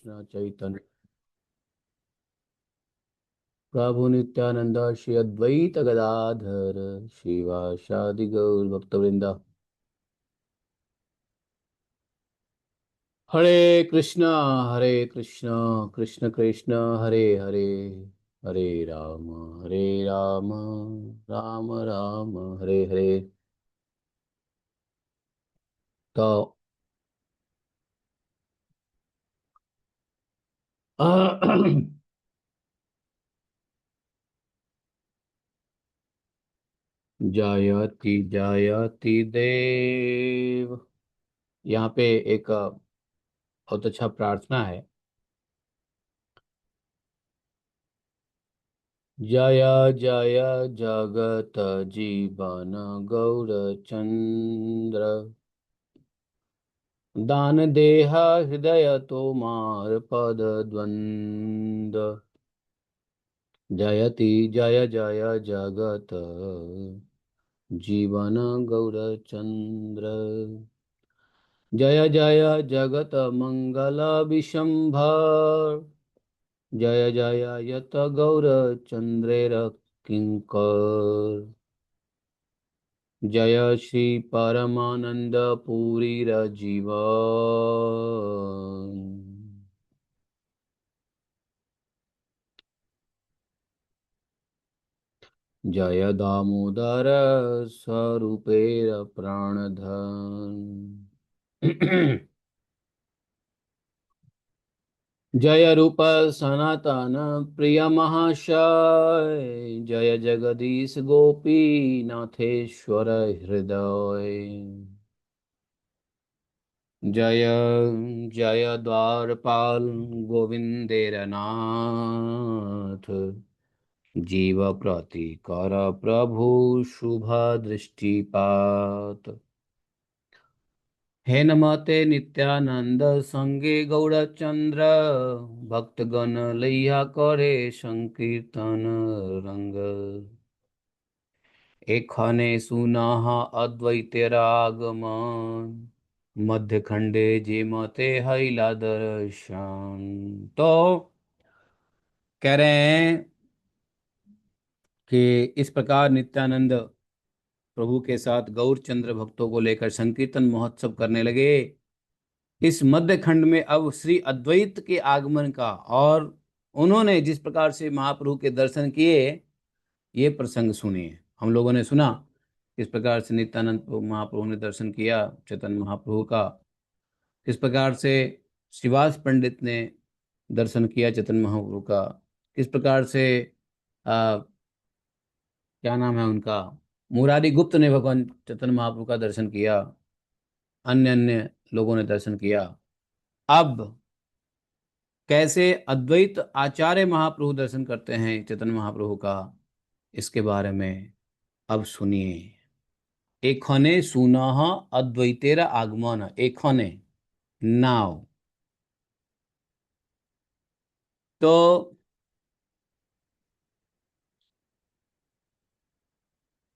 कृष्ण चैतन्य प्रभु नित्यानंद श्री अद्वैत गदाधर शिवासादि गौर भक्तवृंदा। हरे कृष्णा कृष्ण कृष्ण कृष्ण हरे हरे, हरे राम हरे राम, राम राम हरे हरे। तो जायति जायति देव। यहाँ पे एक बहुत अच्छा प्रार्थना है। जय जय जगत जीवन गौरचंद्र, दान देह हृदय तोमार पद द्वंद। जयति जय जय जगत जीवन गौरचंद्र, जय जय जगत मंगल विशंभर, जय जय यत गौरचंद्रेर किंकर। जय श्री परमानंद पुरी जीवन, जय दामोदर स्वरूपेर प्राणधन। जय रूप सनातन प्रिय महाशय, जय जगदीश गोपी नाथेश्वर हृदय। जय जय द्वारपाल गोविंदेर नाथ, जीव प्रति कर प्रभु शुभ दृष्टिपात। हे नमते नित्यानंद संगे गौरचंद्र, भक्तगण लैया करे संकीर्तन रंग। एखने सुनह अद्वैत रागमन, मध्य खंडे जे मते हैला दर्शन। तो कह रहे हैं कि इस प्रकार नित्यानंद प्रभु के साथ गौरचंद्र भक्तों को लेकर संकीर्तन महोत्सव करने लगे। इस मध्य खंड में अब श्री अद्वैत के आगमन का और उन्होंने जिस प्रकार से महाप्रभु के दर्शन किए, ये प्रसंग सुनिए। हम लोगों ने सुना किस प्रकार से नित्यानंद महाप्रभु ने दर्शन किया चैतन्य महाप्रभु का, किस प्रकार से श्रीवास पंडित ने दर्शन किया चैतन्य महाप्रभु का, किस प्रकार से क्या नाम है उनका, मुरारी गुप्त ने भगवान चैतन्य महाप्रभु का दर्शन किया, अन्य अन्य लोगों ने दर्शन किया। अब कैसे अद्वैत आचार्य महाप्रभु दर्शन करते हैं चैतन्य महाप्रभु का, इसके बारे में अब सुनिए। एखने सुनह अद्वैतेरा आगमन, एखने नाउ। तो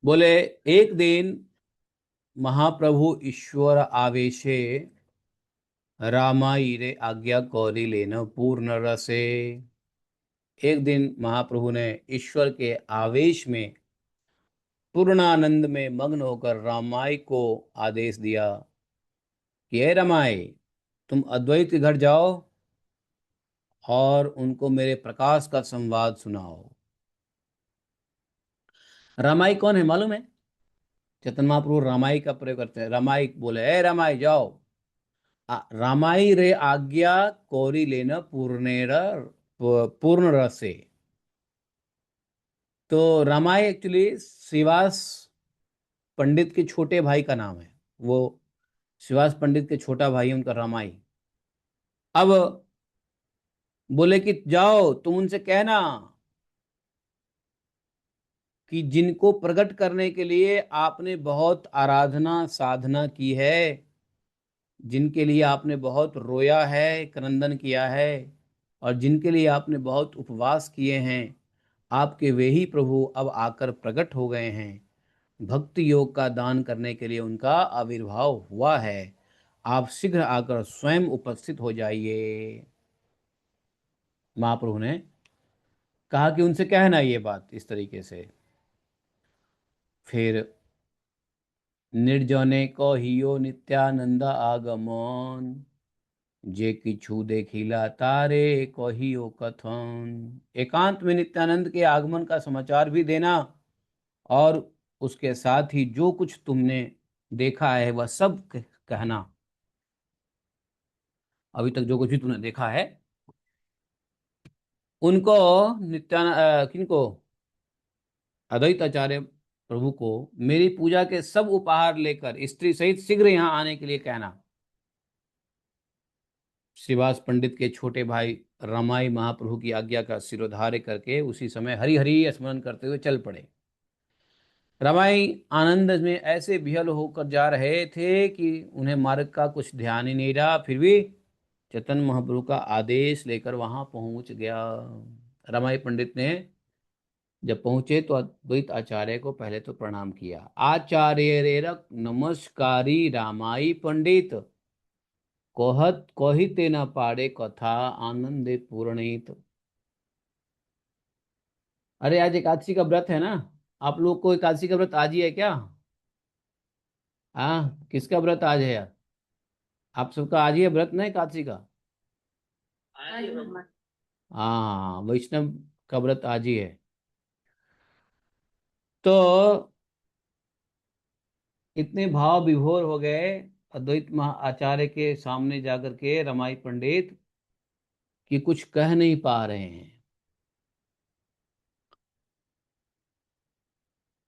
बोले एक दिन महाप्रभु ईश्वर आवेशे, रामाई रे आज्ञा कौरी लेन पूर्ण रसे। एक दिन महाप्रभु ने ईश्वर के आवेश में पूर्णानंद में मग्न होकर रामाई को आदेश दिया कि हे रामाई, तुम अद्वैत के घर जाओ और उनको मेरे प्रकाश का संवाद सुनाओ। रामाई कौन है मालूम है? चैतन्य महाप्रभु रामाई का प्रयोग करते हैं। रामाई बोले हे रामाई जाओ, रामाई रे आज्ञा कोरी लेना पूर्णेर पूर्ण रसे। तो रामाई एक्चुअली श्रीवास पंडित के छोटे भाई का नाम है। वो श्रीवास पंडित के छोटा भाई है उनका रामाई। अब बोले कि जाओ तुम उनसे कहना कि जिनको प्रकट करने के लिए आपने बहुत आराधना साधना की है, जिनके लिए आपने बहुत रोया है क्रंदन किया है, और जिनके लिए आपने बहुत उपवास किए हैं, आपके वे ही प्रभु अब आकर प्रकट हो गए हैं। भक्ति योग का दान करने के लिए उनका आविर्भाव हुआ है। आप शीघ्र आकर स्वयं उपस्थित हो जाइए। महाप्रभु ने कहा कि उनसे कहना ये बात इस तरीके से। फिर निर्जने कहियो नित्यानंद आगमन, जे किछु देखिला तारे कहियो कथन। एकांत में नित्यानंद के आगमन का समाचार भी देना, और उसके साथ ही जो कुछ तुमने देखा है वह सब कहना। अभी तक जो कुछ भी तुमने देखा है उनको, किनको, अद्वैत आचार्य प्रभु को मेरी पूजा के सब उपहार लेकर स्त्री सहित शीघ्र यहाँ आने के लिए कहना। श्रीवास पंडित के छोटे भाई रमाई महाप्रभु की आज्ञा का सिरोधार्य करके उसी समय हरि हरि स्मरण करते हुए चल पड़े। रमाई आनंद में ऐसे विहल होकर जा रहे थे कि उन्हें मार्ग का कुछ ध्यान ही नहीं रहा। फिर भी चैतन्य महाप्रभु का आदेश लेकर वहां पहुंच गया। रमाई पंडित ने जब पहुंचे तो अद्वैत आचार्य को पहले तो प्रणाम किया। आचार्य रेरक नमस्कारी रामाई पंडित, कहत कहिते न पारे कथा आनंदे पूर्णित। अरे आज एकादशी का व्रत है ना, आप लोग को एकादशी का व्रत आज ही है क्या? हाँ, किसका व्रत आज है यार? आप सबका आज ही है व्रत ना एकादशी का? हाँ, वैष्णव का व्रत आज ही है। तो इतने भाव विभोर हो गए अद्वैत महा आचार्य के सामने जाकर के रमाई पंडित, कि कुछ कह नहीं पा रहे हैं।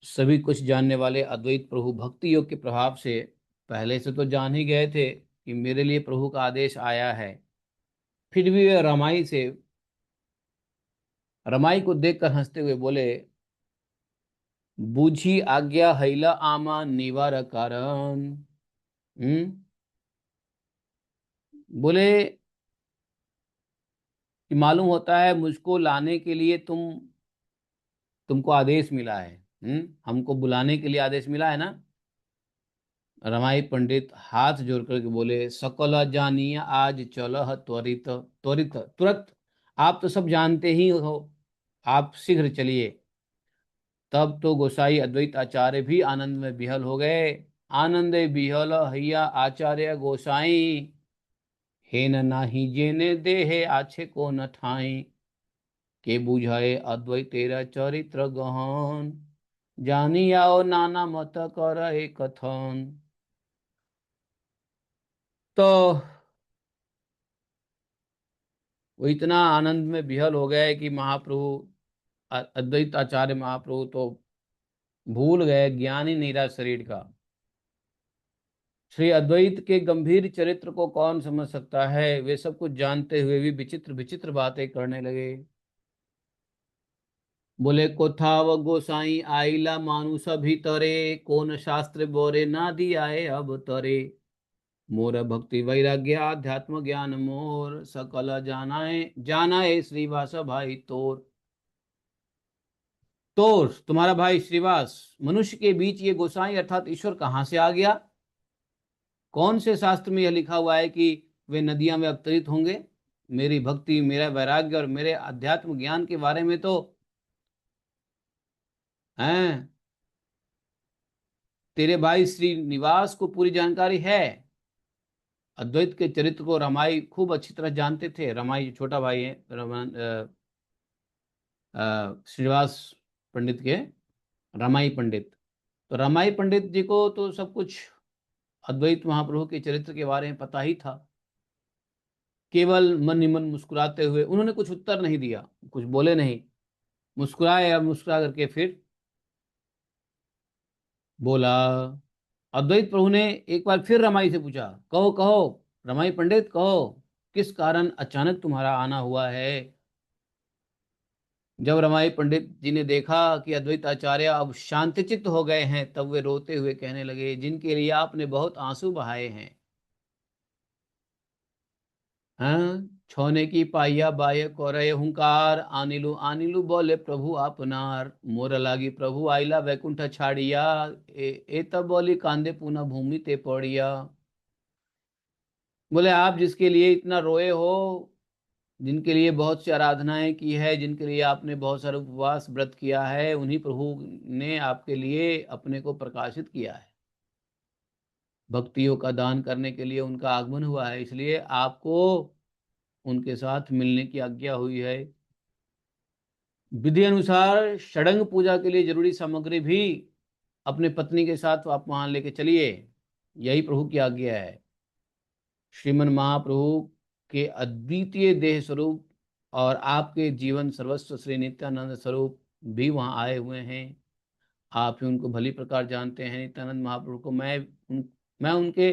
सभी कुछ जानने वाले अद्वैत प्रभु भक्ति योग के प्रभाव से पहले से तो जान ही गए थे कि मेरे लिए प्रभु का आदेश आया है। फिर भी वे रमाई को देखकर हंसते हुए बोले, बूझी आज्ञा हैला आमा निवार कारण। हम्म बोले कि मालूम होता है मुझको लाने के लिए तुमको आदेश मिला है। हमको बुलाने के लिए आदेश मिला है ना। रमाई पंडित हाथ जोड़ करके बोले, सकल जानिया आज चलह त्वरित। त्वरित तुरंत, आप तो सब जानते ही हो, आप शीघ्र चलिए। तब तो गोसाई अद्वैत आचार्य भी आनंद में विहल हो गए। आनंदे विहल हैया आचार्य गोसाई, हे न नाही जेने देहे आछे को न ठाई। के बुझाए अद्वैत तेरा चरित्र गहन, जानी आओ नाना मत कर कथन। तो वो इतना आनंद में विहल हो गए कि महाप्रभु अद्वैत आचार्य महाप्रभु तो भूल गए, ज्ञान ही नहीं रहा शरीर का। श्री अद्वैत के गंभीर चरित्र को कौन समझ सकता है, वे सब कुछ जानते हुए भी विचित्र विचित्र बातें करने लगे। बोले, कोथाव गोसाई आइला मानुष भीतरे, कौन शास्त्र बोरे ना दियाए अब तरे। मोर भक्ति वैराग्य अध्यात्म ज्ञान मोर, सकल जानाए जानाए श्रीवास भाई तोर। तोर तुम्हारा भाई श्रीवास, मनुष्य के बीच ये गोसाई अर्थात ईश्वर कहाँ से आ गया? कौन से शास्त्र में यह लिखा हुआ है कि वे नदियां में अवतरित होंगे? मेरी भक्ति, मेरा वैराग्य और मेरे अध्यात्म ज्ञान के बारे में तो हैं तेरे भाई श्रीनिवास को पूरी जानकारी है। अद्वैत के चरित्र को रमाई खूब अच्छी तरह जानते थे। रमाई जो छोटा भाई है श्रीनिवास पंडित के, रमाई पंडित। तो रमाई पंडित जी को तो सब कुछ अद्वैत महाप्रभु के चरित्र के बारे में पता ही था। केवल मन ही मन मुस्कुराते हुए उन्होंने कुछ उत्तर नहीं दिया, कुछ बोले नहीं। मुस्कुराए, और मुस्कुरा करके फिर बोला। अद्वैत प्रभु ने एक बार फिर रमाई से पूछा, कहो कहो रमाई पंडित, कहो किस कारण अचानक तुम्हारा आना हुआ है? जब रमाई पंडित जी ने देखा कि अद्वैत आचार्य अब शांतचित्त हो गए हैं, तब वे रोते हुए कहने लगे, जिनके लिए आपने बहुत आंसू बहाए हैं। हाँ, छोने की पाइया बाय कोरय हुंकार, आनिलु आनिलु बोले प्रभु आपनार। मोर लागी प्रभु आइला वैकुंठ छाड़िया, ए तब बोली कांदे पुनः भूमि ते पड़िया। बोले, आप जिसके लिए इतना रोए हो, जिनके लिए बहुत सी आराधनाएं की है, जिनके लिए आपने बहुत सारे उपवास व्रत किया है, उन्हीं प्रभु ने आपके लिए अपने को प्रकाशित किया है। भक्तियों का दान करने के लिए उनका आगमन हुआ है, इसलिए आपको उनके साथ मिलने की आज्ञा हुई है। विधि अनुसार षडंग पूजा के लिए जरूरी सामग्री भी अपने पत्नी के साथ आप वहां लेके चलिए, यही प्रभु की आज्ञा है। श्रीमन महाप्रभु के अद्वितीय देह स्वरूप और आपके जीवन सर्वस्व श्री नित्यानंद स्वरूप भी वहां आए हुए हैं। आप ही उनको भली प्रकार जानते हैं। नित्यानंद महाप्रभु को मैं उनके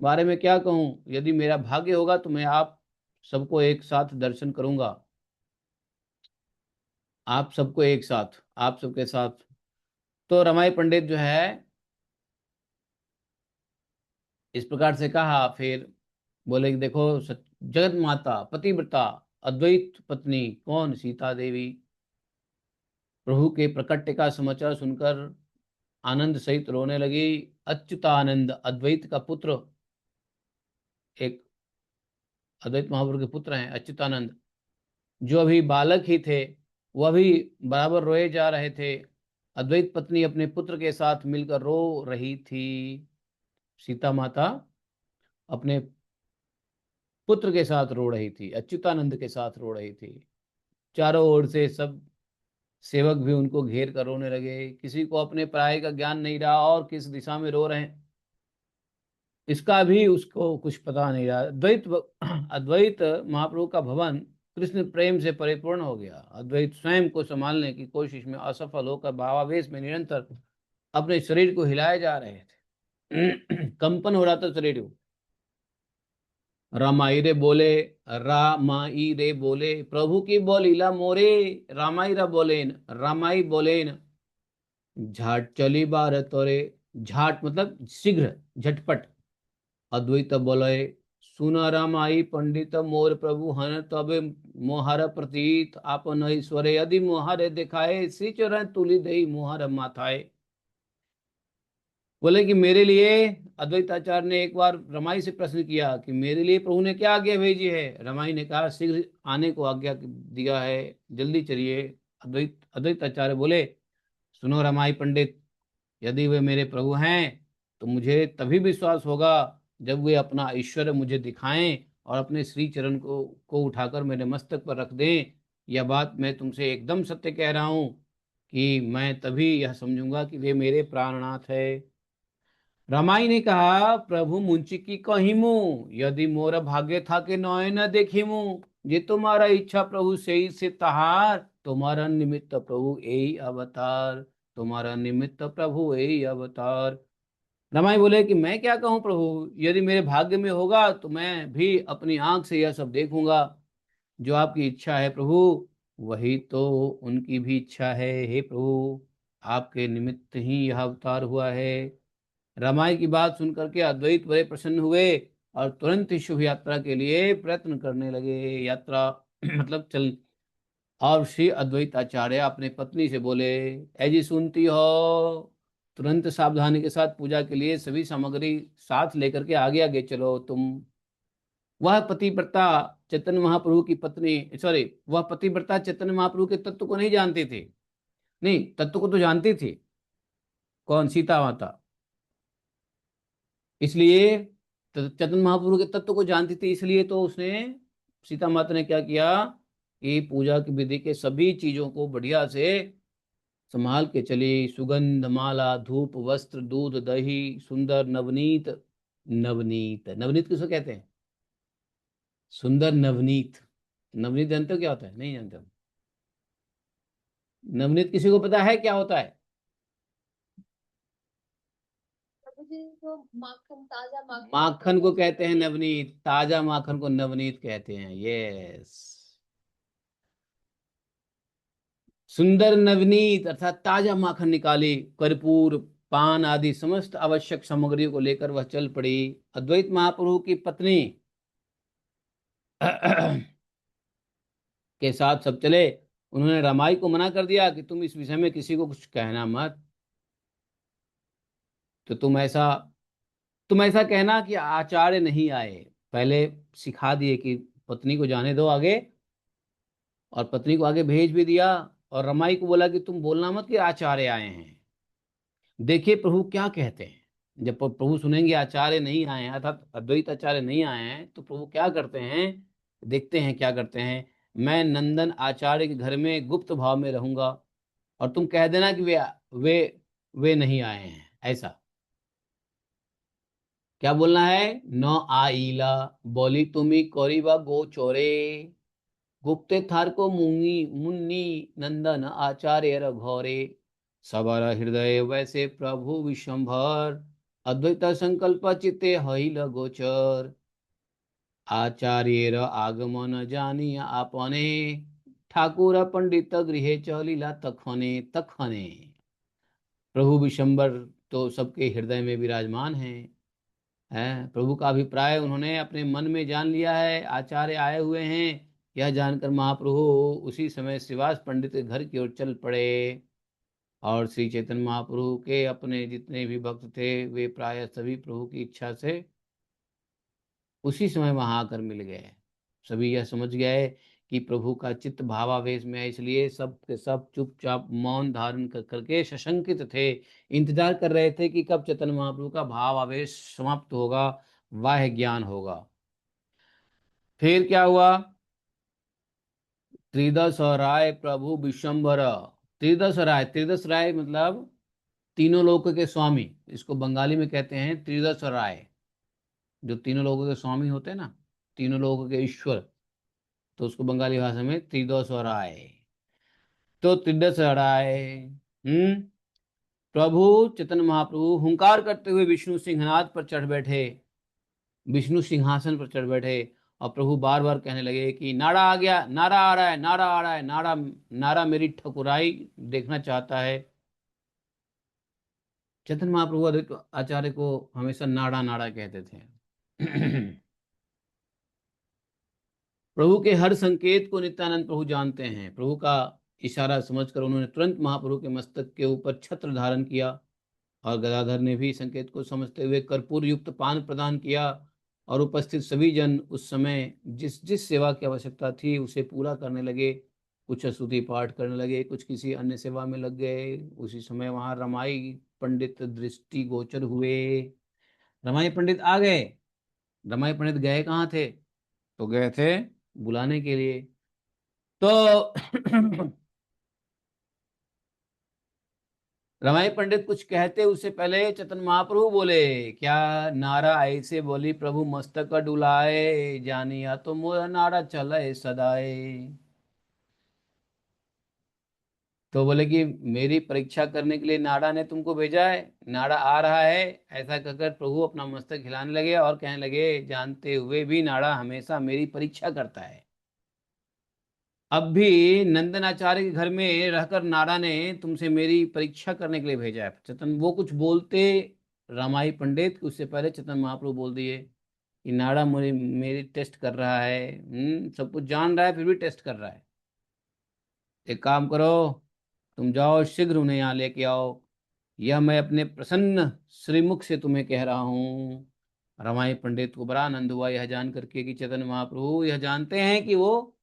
बारे में क्या कहूँ। यदि मेरा भाग्य होगा तो मैं आप सबको एक साथ दर्शन करूंगा, आप सबको एक साथ, आप सबके साथ। तो रमाई पंडित जो है इस प्रकार से कहा, फिर बोले कि देखो जगत माता पतिव्रता अद्वैत पत्नी कौन, सीता देवी प्रभु के प्रकट का समाचार सुनकर आनंद सहित रोने लगी। अच्युतानंद अद्वैत का पुत्र, एक अद्वैत महाप्रभु के पुत्र हैं अच्युतानंद, जो अभी बालक ही थे, वह भी बराबर रोए जा रहे थे। अद्वैत पत्नी अपने पुत्र के साथ मिलकर रो रही थी। सीता माता अपने पुत्र के साथ रो रही थी, अच्युतानंद के साथ रो रही थी। चारों ओर से सब सेवक भी उनको घेर कर रोने लगे। किसी को अपने पराये का ज्ञान नहीं रहा और किस दिशा में रो रहे हैं इसका भी उसको कुछ पता नहीं रहा। अद्वैत महाप्रभु का भवन कृष्ण प्रेम से परिपूर्ण हो गया। अद्वैत स्वयं को संभालने की कोशिश में असफल होकर भावावेश में निरंतर अपने शरीर को हिलाए जा रहे थे। कंपन हो रहा था शरीर को। रामाई रे बोले, रामाई रे बोले प्रभु की बोलीला मोरे, रामाई रा बोलेन, रामाई बोलेन झाट चली बार तोरे। झाट मतलब शीघ्र, झटपट। अद्वैत बोले, सुन रामाई पंडित मोर प्रभु हन तबे मोहर प्रतीत आपन ईश्वरे, यदि मोहर दिखाए श्री चरण तुली दई मोहर माथाए। बोले कि मेरे लिए, अद्वैताचार्य ने एक बार रमाई से प्रश्न किया कि मेरे लिए प्रभु ने क्या आज्ञा भेजी है। रमाई ने कहा शीघ्र आने को आज्ञा दिया है, जल्दी चलिए। अद्वैताचार्य बोले, सुनो रमाई पंडित, यदि वे मेरे प्रभु हैं तो मुझे तभी विश्वास होगा जब वे अपना ऐश्वर्य मुझे दिखाएं और अपने श्री चरण को उठाकर मेरे मस्तक पर रख दें। यह बात मैं तुमसे एकदम सत्य कह रहा हूं कि मैं तभी यह समझूंगा कि वे मेरे प्राणनाथ है। रमाई ने कहा, प्रभु मुंची की कहिमु, यदि मोर भाग्य था कि नय न देखिमु। ये तुम्हारा इच्छा प्रभु से ही से तहार, तुम्हारा निमित्त प्रभु यही अवतार, तुम्हारा निमित्त प्रभु यही अवतार। रमाई बोले कि मैं क्या कहूँ प्रभु, यदि मेरे भाग्य में होगा तो मैं भी अपनी आंख से यह सब देखूंगा। जो आपकी इच्छा है प्रभु, वही तो उनकी भी इच्छा है। हे प्रभु, आपके निमित्त ही यह अवतार हुआ है। रामायण की बात सुनकर के अद्वैत बड़े प्रसन्न हुए और तुरंत ही शुभ यात्रा के लिए प्रयत्न करने लगे। यात्रा मतलब चल। और श्री अद्वैत आचार्य अपने पत्नी से बोले, ऐजी सुनती हो, तुरंत सावधानी के साथ पूजा के लिए सभी सामग्री साथ लेकर के आगे आगे चलो। तुम, वह पतिव्रता चैतन्य महाप्रभु की पत्नी, सॉरी, वह पतिव्रता चैतन्य महाप्रभु के तत्व को नहीं जानती थी। नहीं, तत्व को तो जानती थी। कौन? सीता माता। इसलिए चैतन्य महाप्रभु के तत्व को जानती थी, इसलिए तो उसने, सीता माता ने क्या किया कि पूजा की विधि के सभी चीजों को बढ़िया से संभाल के चली। सुगंध माला धूप वस्त्र दूध दही सुंदर नवनीत। नवनीत, नवनीत किसको कहते हैं? सुंदर नवनीत। नवनीत जानते हो क्या होता है? नहीं जानते हो? नवनीत किसी को पता है क्या होता है? मुझे तो माखन, ताजा माखन, माखन को कहते हैं नवनीत, ताजा माखन को नवनीत कहते हैं। यस, सुंदर नवनीत अर्थात ताजा माखन निकाली। कर्पूर पान आदि समस्त आवश्यक सामग्रियों को लेकर वह चल पड़ी। अद्वैत महाप्रभु की पत्नी के साथ सब चले। उन्होंने रमाई को मना कर दिया कि तुम इस विषय में किसी को कुछ कहना मत। तो तुम ऐसा कहना कि आचार्य नहीं आए। पहले सिखा दिए कि पत्नी को जाने दो आगे। और पत्नी को आगे भेज भी दिया। और रमाई को बोला कि तुम बोलना मत कि आचार्य आए हैं। देखिए प्रभु क्या कहते हैं। जब प्रभु सुनेंगे आचार्य नहीं आए हैं, अर्थात अद्वैत आचार्य नहीं आए हैं, तो प्रभु क्या करते हैं। देखते हैं क्या करते हैं। मैं नंदन आचार्य के घर में गुप्त भाव में रहूंगा, और तुम कह देना कि वे वे नहीं आए हैं, ऐसा क्या बोलना है। न आईला बोली तुम्ही कोरीबा गो चोरे, गुप्ते थार को मुंगी मुन्नी नंदन आचार्य घोरे, सबर हृदय वैसे प्रभु विशंभर, अद्वैत संकल्प चित्ते हईल गोचर, आचार्यर आगमन जानिया आपने, ठाकुर पंडित गृहे चलिला तखने तखने। प्रभु विशंबर तो सबके हृदय में विराजमान हैं। प्रभु का अभिप्राय उन्होंने अपने मन में जान लिया है, आचार्य आए हुए हैं। यह जानकर महाप्रभु उसी समय श्रीवास पंडित के घर की ओर चल पड़े। और श्री चैतन्य महाप्रभु के अपने जितने भी भक्त थे वे प्राय सभी प्रभु की इच्छा से उसी समय वहां आकर मिल गए। सभी यह समझ गए कि प्रभु का चित्त भावावेश में है, इसलिए सब के सब चुपचाप मौन धारण करके सशंकित थे। इंतजार कर रहे थे कि कब चैतन्य महाप्रभु का भावावेश समाप्त होगा, वाह ज्ञान होगा। फिर क्या हुआ। त्रिदश राय प्रभु विश्वम्भर। त्रिदश राय, त्रिदश राय मतलब तीनों लोक के स्वामी। इसको बंगाली में कहते हैं त्रिदश राय। जो तीनों लोगों के स्वामी होते हैं ना, तीनों लोगों के ईश्वर, तो उसको बंगाली भाषा में त्रिदश राय। तो त्रिदश राय, हम्म प्रभु चैतन्य महाप्रभु हुंकार करते हुए विष्णु सिंहनाद पर चढ़ बैठे, विष्णु सिंहासन पर चढ़ बैठे। और प्रभु बार बार कहने लगे कि नारा आ गया, नारा आ रहा है, नारा आ रहा है, नारा नारा मेरी ठकुराई देखना चाहता है। चैतन्य महाप्रभु अद्वैत आचार्य को हमेशा नाड़ा नाड़ा कहते थे। प्रभु के हर संकेत को नित्यानंद प्रभु जानते हैं। प्रभु का इशारा समझकर उन्होंने तुरंत महाप्रभु के मस्तक के ऊपर छत्र धारण किया। और गदाधर ने भी संकेत को समझते हुए कर्पूर युक्त पान प्रदान किया। और उपस्थित सभी जन उस समय जिस जिस सेवा की आवश्यकता थी उसे पूरा करने लगे। कुछ स्तुति पाठ करने लगे, कुछ किसी अन्य सेवा में लग गए। उसी समय वहां रमाई पंडित दृष्टि गोचर हुए। रमाई पंडित आ गए। रमाई पंडित गए कहाँ थे, तो गए थे बुलाने के लिए। तो रमाई पंडित कुछ कहते उससे पहले चेतन महाप्रभु बोले, क्या नारा ऐसे बोली प्रभु मस्तक डुलाए, जानिया तो मोर नारा चले सदाए। तो बोले कि मेरी परीक्षा करने के लिए नाड़ा ने तुमको भेजा है, नाड़ा आ रहा है। ऐसा कहकर प्रभु अपना मस्तक हिलाने लगे और कहने लगे, जानते हुए भी नाड़ा हमेशा मेरी परीक्षा करता है। अब भी नंदनाचार्य के घर में रहकर नारा ने तुमसे मेरी परीक्षा करने के लिए भेजा है। चेतन वो कुछ बोलते रामाई पंडित, उससे पहले चेतन महाप्रभु बोल दिए कि नारा मेरी मेरी टेस्ट कर रहा है। सब कुछ जान रहा है फिर भी टेस्ट कर रहा है। एक काम करो, तुम जाओ शीघ्र उन्हें यहाँ लेके आओ। यह मैं अपने प्रसन्न श्रीमुख से तुम्हें कह रहा हूँ। रमाई पंडित को बड़ा आनंद हुआ यह जान करके कि चेतन महाप्रभु यह जानते हैं कि वो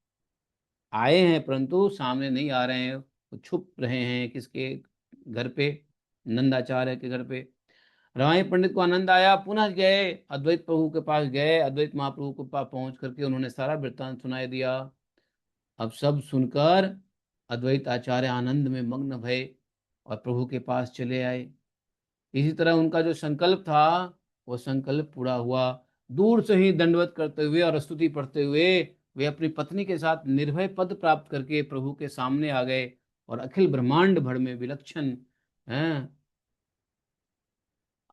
आए हैं परंतु सामने नहीं आ रहे हैं, वो छुप रहे हैं किसके घर पे, नंदाचार्य के घर पे। रमाई पंडित को आनंद आया, पुनः गए अद्वैत प्रभु के पास गए। अद्वैत महाप्रभु के पास पहुंच करके उन्होंने सारा वृत्तांत सुनाई दिया। अब सब सुनकर अद्वैत आचार्य आनंद में मग्न भये और प्रभु के पास चले आए। इसी तरह उनका जो संकल्प था वो संकल्प पूरा हुआ। दूर से ही दंडवत करते हुए और स्तुति पढ़ते हुए वे अपनी पत्नी के साथ निर्भय पद प्राप्त करके प्रभु के सामने आ गए। और अखिल ब्रह्मांड भर में विलक्षण हैं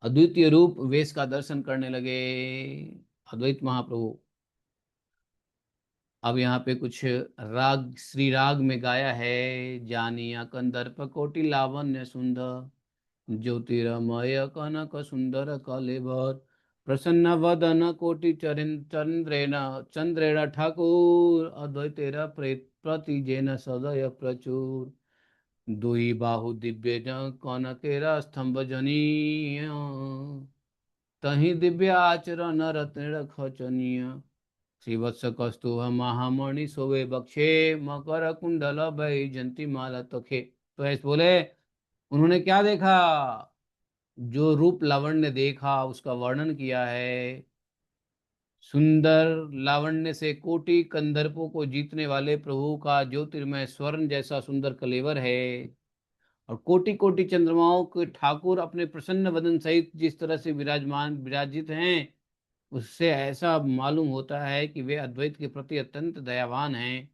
अद्वितीय रूप वेश का दर्शन करने लगे अद्वैत महाप्रभु। अब यहाँ पे कुछ राग श्री राग में गाया है, जानिया कंदर्प कोटि लावण्य सुंदर, ज्योतिर्मय कनक सुंदर कलेवर, प्रसन्न वदन कोटि चरण चंद्रेण चंद्रेण ठाकुर, अद्वैतेर प्रतिजेन सदय प्रचुर, दुई बाहु दिव्य कनकेरा स्तंभ जनीय, तही दिव्य आचरण रत्न खचनीय, श्रीवत्स कौस्तुभ महामणि शोभे बक्षे मकर कुंडल जंती माला तोखे। तो ऐसे बोले, उन्होंने क्या देखा? जो रूप लावण्य देखा उसका वर्णन किया है। सुंदर लावण्य से कोटि कंदर्पों को जीतने वाले प्रभु का ज्योतिर्मय स्वर्ण जैसा सुंदर कलेवर है। और कोटि कोटि चंद्रमाओं के ठाकुर अपने प्रसन्न वदन सहित जिस तरह से विराजित हैं, उससे ऐसा मालूम होता है कि वे अद्वैत के प्रति अत्यंत दयावान हैं।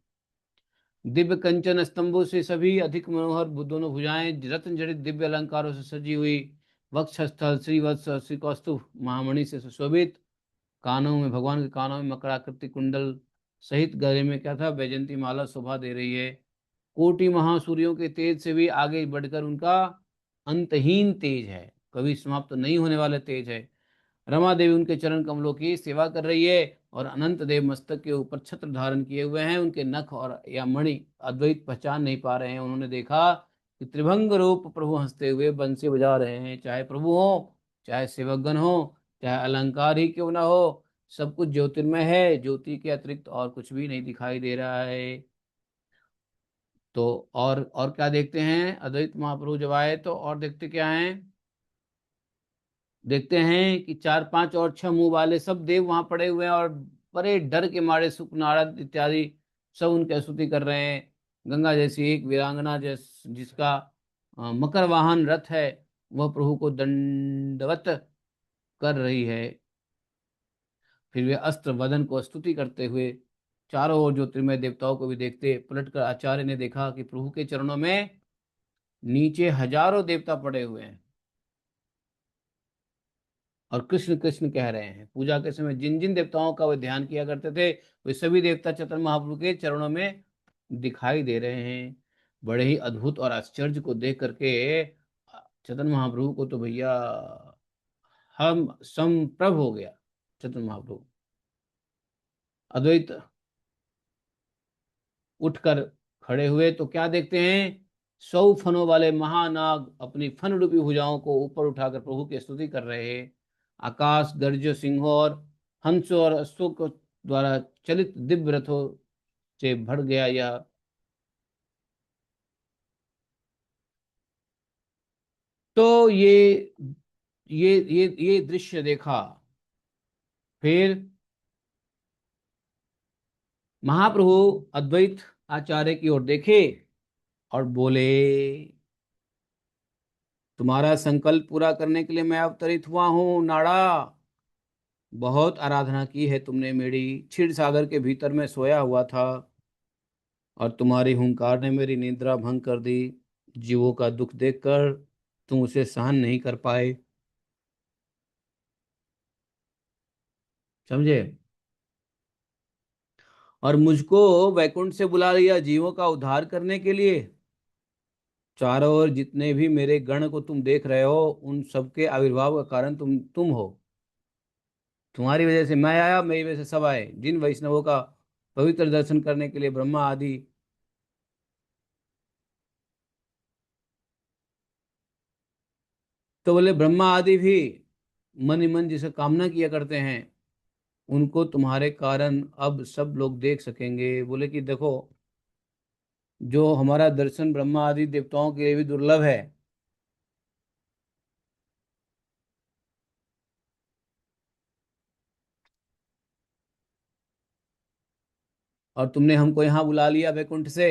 दिव्य कंचन स्तंभों से सभी अधिक मनोहर दोनों भुजाएं रत्न जड़ित दिव्य अलंकारों से सजी हुई, वक्षस्थल श्रीवत्स श्री कौस्तुभ महामणि से सुशोभित, कानों में भगवान के कानों में मकराकृति कुंडल सहित गले में क्या था, वैजंती माला शोभा दे रही है। कोटि महासूर्यों के तेज से भी आगे बढ़कर उनका अंतहीन तेज है, कभी समाप्त नहीं होने वाला तेज है। रमा देवी उनके चरण कमलों की सेवा कर रही है और अनंत देव मस्तक के ऊपर छत्र धारण किए हुए हैं। उनके नख और या मणि अद्वैत पहचान नहीं पा रहे हैं। उन्होंने देखा कि त्रिभंग रूप प्रभु हंसते हुए बंसी बजा रहे हैं। चाहे प्रभु हो, चाहे सेवकगण हो, चाहे अलंकार ही क्यों ना हो, सब कुछ ज्योतिर्मय है। ज्योति के अतिरिक्त और कुछ भी नहीं दिखाई दे रहा है। तो और क्या देखते हैं? अद्वैत महाप्रभु जब आए तो और देखते क्या हैं? देखते हैं कि चार पांच और छह मुंह वाले सब देव वहां पड़े हुए हैं और बड़े डर के मारे सुख नारद इत्यादि सब उनकी स्तुति कर रहे हैं। गंगा जैसी एक वीरांगना जिसका मकर वाहन रथ है, वह प्रभु को दंडवत कर रही है। फिर वे अस्त्र वदन को स्तुति करते हुए चारों ओर ज्योतिर्मय देवताओं को भी देखते। पलटकर आचार्य ने देखा कि प्रभु के चरणों में नीचे हजारों देवता पड़े हुए हैं और कृष्ण कृष्ण कह रहे हैं। पूजा के समय जिन जिन देवताओं का वे ध्यान किया करते थे, वे सभी देवता चैतन्य महाप्रभु के चरणों में दिखाई दे रहे हैं। बड़े ही अद्भुत और आश्चर्य को देख करके चैतन्य महाप्रभु को तो भैया हम संप्रभ हो गया। चैतन्य महाप्रभु अद्वैत उठकर खड़े हुए तो क्या देखते हैं? 100 फनों वाले महानाग अपनी फन रूपी भुजाओं को ऊपर उठाकर प्रभु की स्तुति कर रहे हैं। आकाश गरजो सिंहों और हंसों और अश्वों को द्वारा चलित दिव्य रथों से भर गया यह। तो ये दृश्य देखा। फिर महाप्रभु अद्वैत आचार्य की ओर देखे और बोले, तुम्हारा संकल्प पूरा करने के लिए मैं अवतरित हुआ हूं नाड़ा। बहुत आराधना की है तुमने मेरी। क्षीर सागर के भीतर में सोया हुआ था और तुम्हारी हुंकार ने मेरी निद्रा भंग कर दी। जीवों का दुख देखकर तुम उसे सहन नहीं कर पाए। समझे? और मुझको वैकुंठ से बुला लिया जीवों का उद्धार करने के लिए। चारों ओर जितने भी मेरे गण को तुम देख रहे हो, उन सबके आविर्भाव का कारण तुम हो। तुम्हारी वजह से मैं आया, मेरी वजह से सब आए। जिन वैष्णवों का पवित्र दर्शन करने के लिए ब्रह्मा आदि, तो बोले ब्रह्मा आदि भी मन ही मन जिसे कामना किया करते हैं, उनको तुम्हारे कारण अब सब लोग देख सकेंगे। बोले कि देखो, जो हमारा दर्शन ब्रह्मा आदि देवताओं के लिए भी दुर्लभ है, और तुमने हमको यहाँ बुला लिया वैकुंठ से।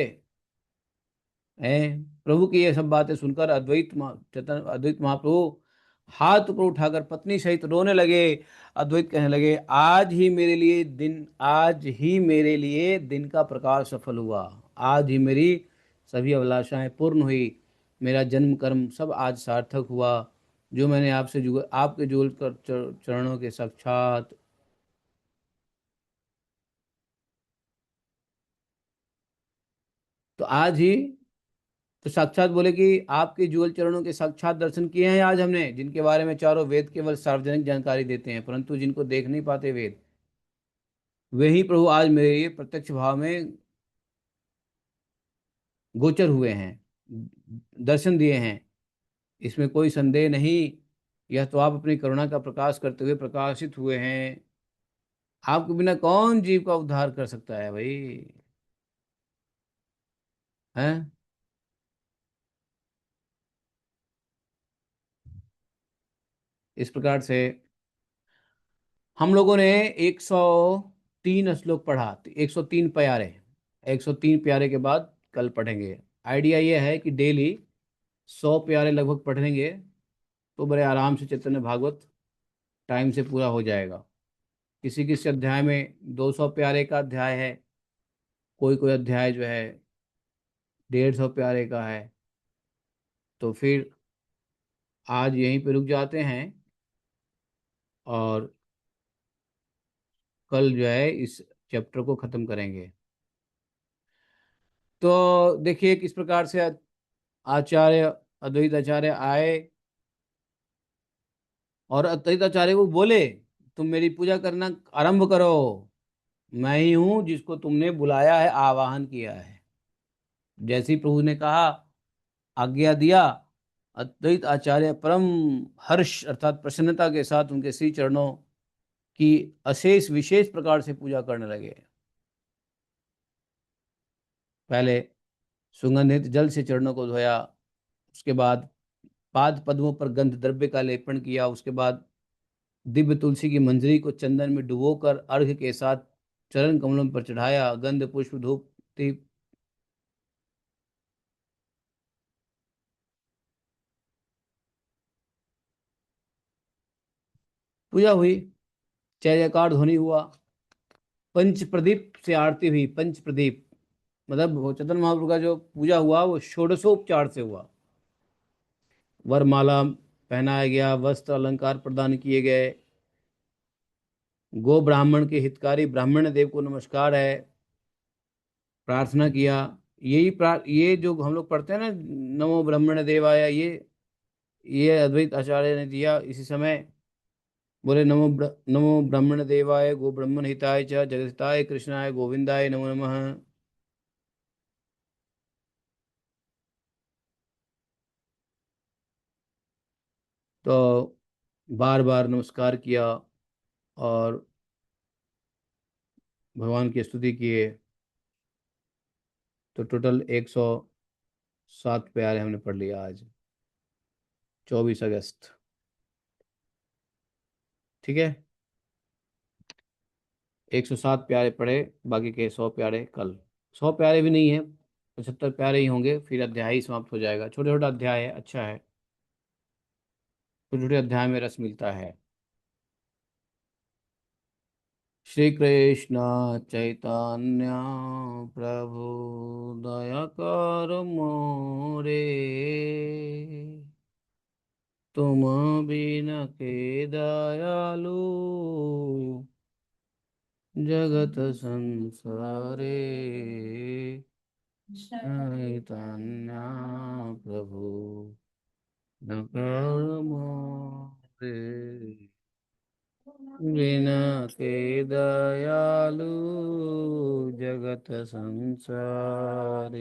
है प्रभु की ये सब बातें सुनकर अद्वैत महाप्रभु हाथ ऊपर उठाकर पत्नी सहित रोने लगे। अद्वैत कहने लगे, आज ही मेरे लिए दिन का प्रकाश सफल हुआ। आज ही मेरी सभी अभिलाषाएं पूर्ण हुई। मेरा जन्म कर्म सब आज सार्थक हुआ। जो मैंने आपके जुगल कर चरणों के साक्षात। तो आज ही, तो साक्षात बोले कि आपके जुगल चरणों के साक्षात दर्शन किए हैं आज हमने, जिनके बारे में चारों वेद केवल सार्वजनिक जानकारी देते हैं, परंतु जिनको देख नहीं पाते वेद, वे ही प्रभु आज मेरे ये प्रत्यक्ष भाव में गोचर हुए हैं, दर्शन दिए हैं। इसमें कोई संदेह नहीं। यह तो आप अपनी करुणा का प्रकाश करते हुए प्रकाशित हुए हैं। आपके बिना कौन जीव का उद्धार कर सकता है भाई? हैं? इस प्रकार से हम लोगों ने 103 श्लोक पढ़ा, 103 प्यारे। 103 प्यारे के बाद कल पढ़ेंगे। आइडिया ये है कि डेली 100 प्यारे लगभग पढ़ेंगे तो बड़े आराम से चैतन्य भागवत टाइम से पूरा हो जाएगा। किसी किसी अध्याय में 200 प्यारे का अध्याय है, कोई कोई अध्याय जो है 150 प्यारे का है। तो फिर आज यहीं पे रुक जाते हैं और कल जो है इस चैप्टर को खत्म करेंगे। तो देखिए किस प्रकार से आचार्य, अद्वैत आचार्य आए और अद्वैत आचार्य को बोले तुम मेरी पूजा करना आरंभ करो, मैं ही हूं जिसको तुमने बुलाया है, आवाहन किया है। जैसे ही प्रभु ने कहा, आज्ञा दिया, अद्वैत आचार्य परम हर्ष अर्थात प्रसन्नता के साथ उनके श्री चरणों की अशेष विशेष प्रकार से पूजा करने लगे। पहले सुगंधित जल से चरणों को धोया, उसके बाद पाद पद्मों पर गंध द्रव्य का लेपन किया, उसके बाद दिव्य तुलसी की मंजरी को चंदन में डुबोकर अर्घ के साथ चरण कमलों पर चढ़ाया, गंध पुष्प धूप दीप। पूजा हुई, जय जयकार ध्वनि हुआ, पंच प्रदीप से आरती हुई। पंच प्रदीप मतलब वो चैतन्य महाप्रभु का जो पूजा हुआ वो षोडशोपचार से हुआ। वरमाला पहनाया गया, वस्त्र अलंकार प्रदान किए गए, गो ब्राह्मण के हितकारी ब्राह्मण देव को नमस्कार है, प्रार्थना किया। ये जो हम लोग पढ़ते हैं ना, नमो ब्रह्मण देवाय, ये अद्वैत आचार्य ने दिया इसी समय। बोले नमो ब्रह्मण देवाय गो ब्रह्मण हिताय च जगताय कृष्णाय गोविंदाय नमो नमः। तो बार बार नमस्कार किया और भगवान की स्तुति किए। तो टोटल 107 प्यारे हमने पढ़ लिया आज, 24 अगस्त। ठीक है, 107 प्यारे पढ़े, बाकी के 100 प्यारे कल। 100 प्यारे भी नहीं है, 75 प्यारे ही होंगे, फिर अध्याय ही समाप्त हो जाएगा। छोटे छोटे अध्याय है, अच्छा है, छोटे छोटे अध्याय में रस मिलता है। श्री कृष्ण चैतन्य प्रभु दया कर मोरे, तुम बिन के दयालु जगत संसारे। चैतन्य प्रभु दया कर मोरे, बिना के दयालु जगत संसारे।